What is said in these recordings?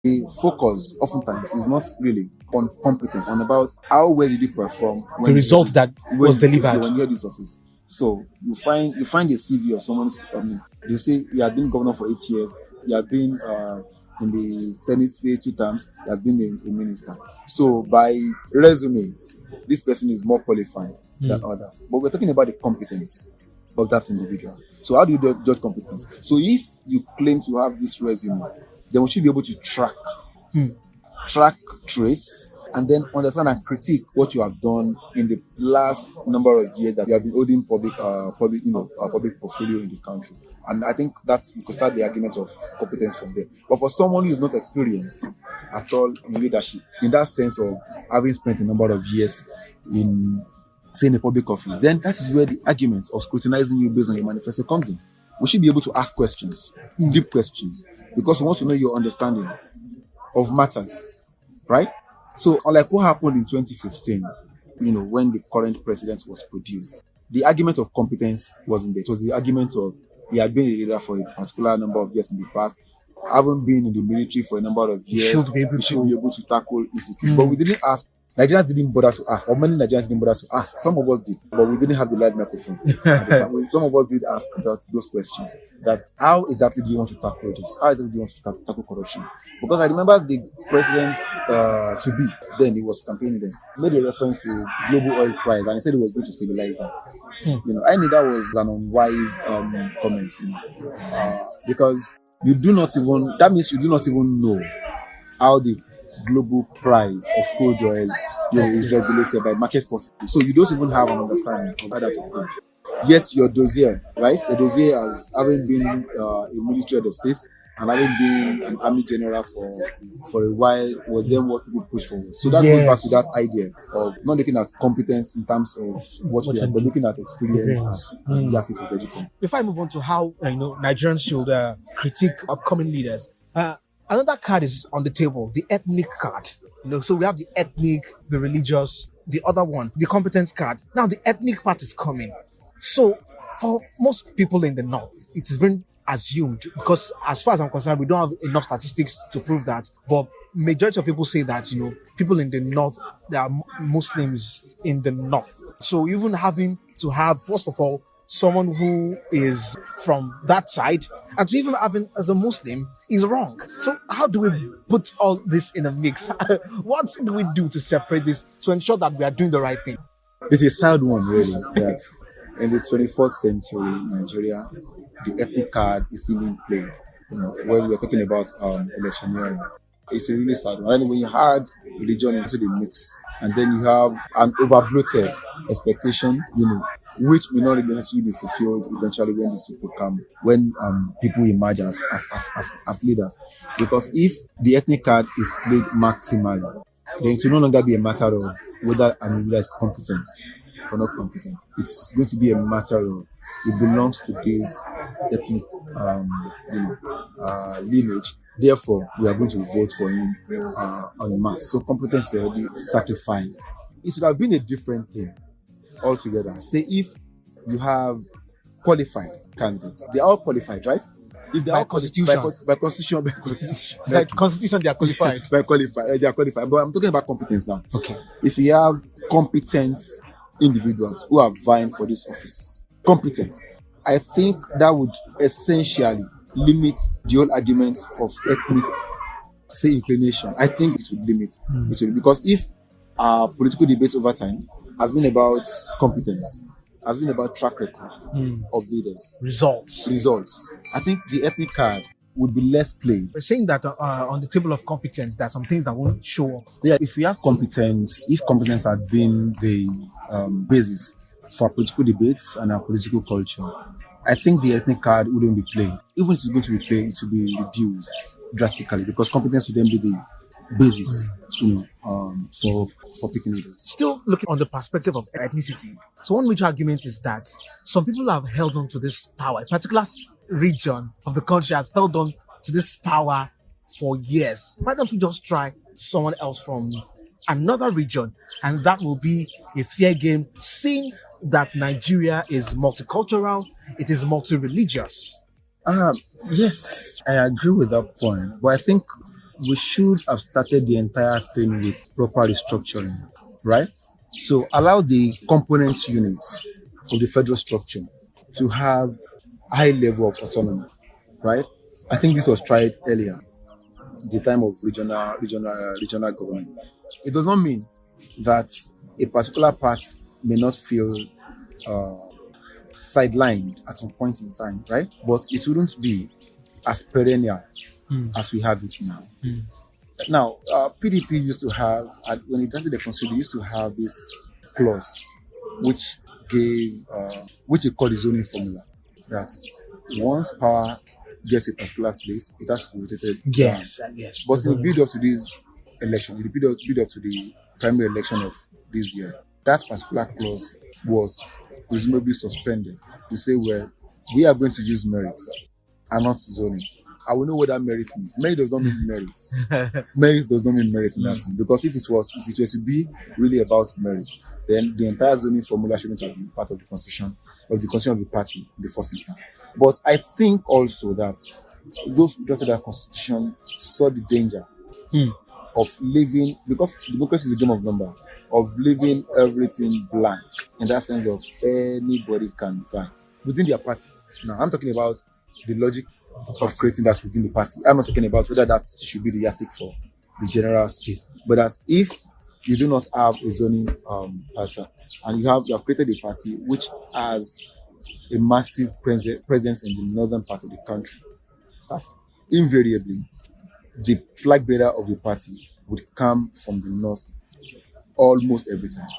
The focus oftentimes is not really on competence, on about how well did you perform The result that was delivered. when you had this office. So you find a CV of someone's. You say you had been governor for 8 years. You had been in the Senate, say 2 times. You had been a minister. So by resume, this person is more qualified than others. But we're talking about the competence of that individual. So how do you judge competence? So if you claim to have this resume, then we should be able to track, trace, and then understand and critique what you have done in the last number of years that you have been holding public portfolio in the country. And I think that's we could start the argument of competence from there. But for someone who is not experienced at all in leadership, in that sense of having spent a number of years in, say, in a public office, then that is where the argument of scrutinizing you based on your manifesto comes in. We should be able to ask questions, deep questions, because we want to know your understanding of matters, right? So, unlike what happened in 2015, when the current president was produced, the argument of competence wasn't there. It was the argument of he had been a leader for a particular number of years in the past, having been in the military for a number of years, should be able to tackle insecurity. But we didn't ask. Nigerians didn't bother to ask, or many Nigerians didn't bother to ask. Some of us did, but we didn't have the live microphone at the time. Some of us did ask those questions. That how exactly do you want to tackle this? How exactly do you want to tackle corruption? Because I remember the president to be, then he was campaigning then, made a reference to global oil price, and he said he was going to stabilize that. I knew that was an unwise comment, because that means you do not even know how the global price of crude oil is regulated by market forces. So you don't even have an understanding of how that will. Yet your dossier, right? Your dossier as having been a military head of state and having been an army general for a while was then what people push forward. So that goes back to that idea of not looking at competence in terms of what we are, but looking at experience and the active education. Before I move on to how Nigerians should critique upcoming leaders, another card is on the table, the ethnic card. So we have the ethnic, the religious, the other one, the competence card. Now the ethnic part is coming. So for most people in the north, it has been assumed, because as far as I'm concerned, we don't have enough statistics to prove that, but majority of people say that, people in the north, there are Muslims in the north. So even having to have, first of all, someone who is from that side, and to even having as a Muslim is wrong. So how do we put all this in a mix? What do we do to separate this, to ensure that we are doing the right thing? It's a sad one, really, that in the 21st century Nigeria, the ethnic card is still being played. When we're talking about electioneering, it's a really sad one. And when you add religion into the mix, and then you have an overbloated expectation, which will not really necessarily be fulfilled eventually when these people come, when people emerge as leaders. Because if the ethnic card is played maximally, then it will no longer be a matter of whether an individual is competent or not competent. It's going to be a matter of it belongs to this ethnic lineage. Therefore, we are going to vote for him en masse. So competence is already sacrificed. It would have been a different thing altogether. Say if you have qualified candidates, they are all qualified, right? If they By are constitution. by constitution, By constitution, they are qualified. they are qualified. But I'm talking about competence now. Okay. If you have competent individuals who are vying for these offices, competent, I think that would essentially limit the whole argument of ethnic, say, inclination. I think it would limit it, because if our political debate over time has been about competence, has been about track record of leaders, results, I think the ethnic card would be less played. We're saying that on the table of competence, there are some things that won't show up. Yeah, if we have competence, if competence has been the basis for political debates and our political culture, I think the ethnic card wouldn't be played. Even if it's going to be played, it will be reduced drastically, because competence would then be the basis, for picking leaders. Still looking on the perspective of ethnicity. So one major argument is that some people have held on to this power. A particular region of the country has held on to this power for years. Why don't we just try someone else from another region? And that will be a fair game, seeing that Nigeria is multicultural, it is multi-religious. Yes, I agree with that point. But I think we should have started the entire thing with proper restructuring, right? So allow the components units of the federal structure to have high level of autonomy, right? I think this was tried earlier, the time of regional government. It does not mean that a particular part may not feel sidelined at some point in time, right? But it wouldn't be as perennial as we have it now. Now, PDP used to have, when it drafted the constitution, they used to have this clause which gave, which they call the zoning formula, that once power gets to a particular place, it has to be rotated. Yes, yes. But in the build up to this election, in the build up to the primary election of this year, that particular clause was presumably suspended to say, well, we are going to use merit and not zoning. I will know what that merit means. Merit does not mean merit. Merit does not mean merit in that sense. Because if it were to be really about merit, then the entire zoning formula shouldn't have been part of the constitution of the party in the first instance. But I think also that those who drafted that constitution saw the danger of leaving, because democracy is a game of number, of leaving everything blank in that sense of anybody can vie within their party. Now, I'm talking about the logic of creating that within the party. I'm not talking about whether that should be the yardstick for the general space. But as if you do not have a zoning pattern and you have created a party which has a massive presence in the northern part of the country, that invariably the flag bearer of the party would come from the north almost every time.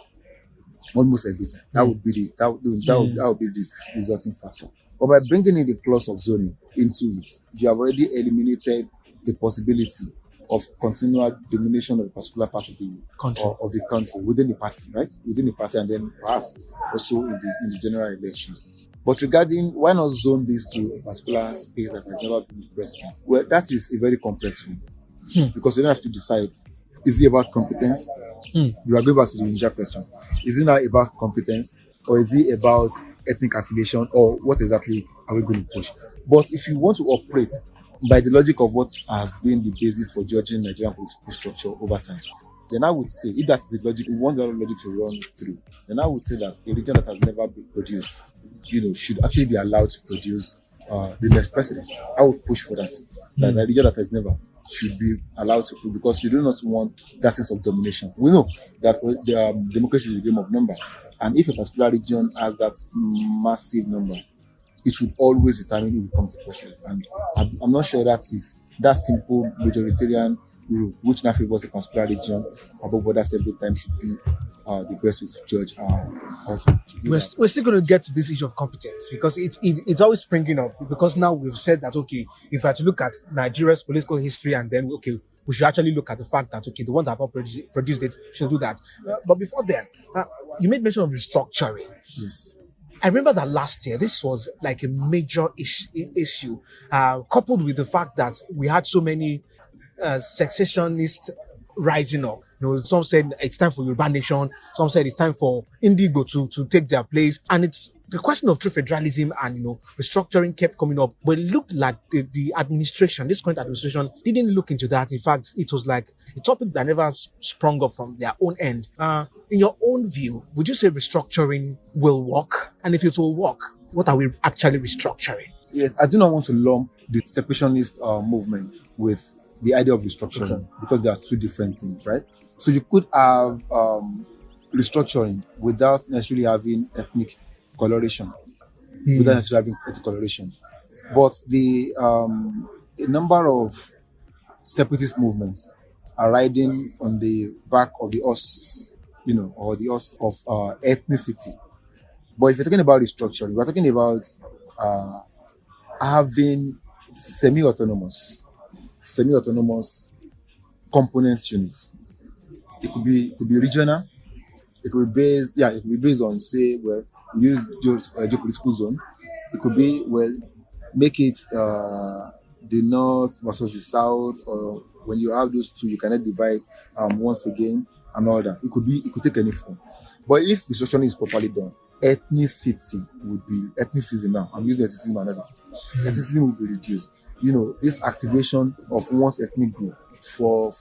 That would be the resulting factor. But by bringing in the clause of zoning into it, you have already eliminated the possibility of continual domination of a particular part of the country within the party, right? Within the party, and then perhaps also in the general elections. But regarding why not zone this to a particular space that has never been president, well, that is a very complex one. Because you don't have to decide, is it about competence? You are going back to the initial question. Is it now about competence, or is it about ethnic affiliation, or what exactly are we going to push? But if you want to operate by the logic of what has been the basis for judging Nigerian political structure over time, then I would say, if that's the logic, we want that logic to run through, then I would say that a region that has never been produced, should actually be allowed to produce the next president. I would push for that. That a region that has never should be allowed to put, because you do not want that sense of domination. We know that democracy is a game of number, and if a particular region has that massive number, it would always determine who becomes the president. And I'm not sure that is that simple majoritarian rule, which now favors a particular region above others every time, should be the best way to judge how to do We're that. still going to get to this issue of competence, because it's always springing up. Because now we've said that, okay, if I had to look at Nigeria's political history, and then, okay, we should actually look at the fact that, okay, the ones that have not produced it should do that. But before then, you made mention of restructuring. Yes. I remember that last year, this was like a major issue, coupled with the fact that we had so many secessionists rising up. Some said it's time for Yoruba Nation. Some said it's time for Indigo to take their place. And it's the question of true federalism and restructuring kept coming up. But it looked like the administration, this current administration, didn't look into that. In fact, it was like a topic that never sprung up from their own end. In your own view, would you say restructuring will work? And if it will work, what are we actually restructuring? Yes, I do not want to lump the separationist movement with the idea of restructuring, because they are two different things, right? So you could have restructuring without necessarily having ethnic coloration, But the a number of separatist movements are riding on the back of the us, or the us of ethnicity. But if you're talking about restructuring, we're talking about having semi-autonomous components units. It could be regional. It could be based on, say, well, we use geopolitical zone. It could be, well, make it the north versus the south, or when you have those two, you cannot divide once again and all that. It could take any form. But if restructuring is properly done, ethnicity would be ethnicism. Now I'm using ethnicism and ethnicity. Ethnicism would be reduced. This activation of one's ethnic group for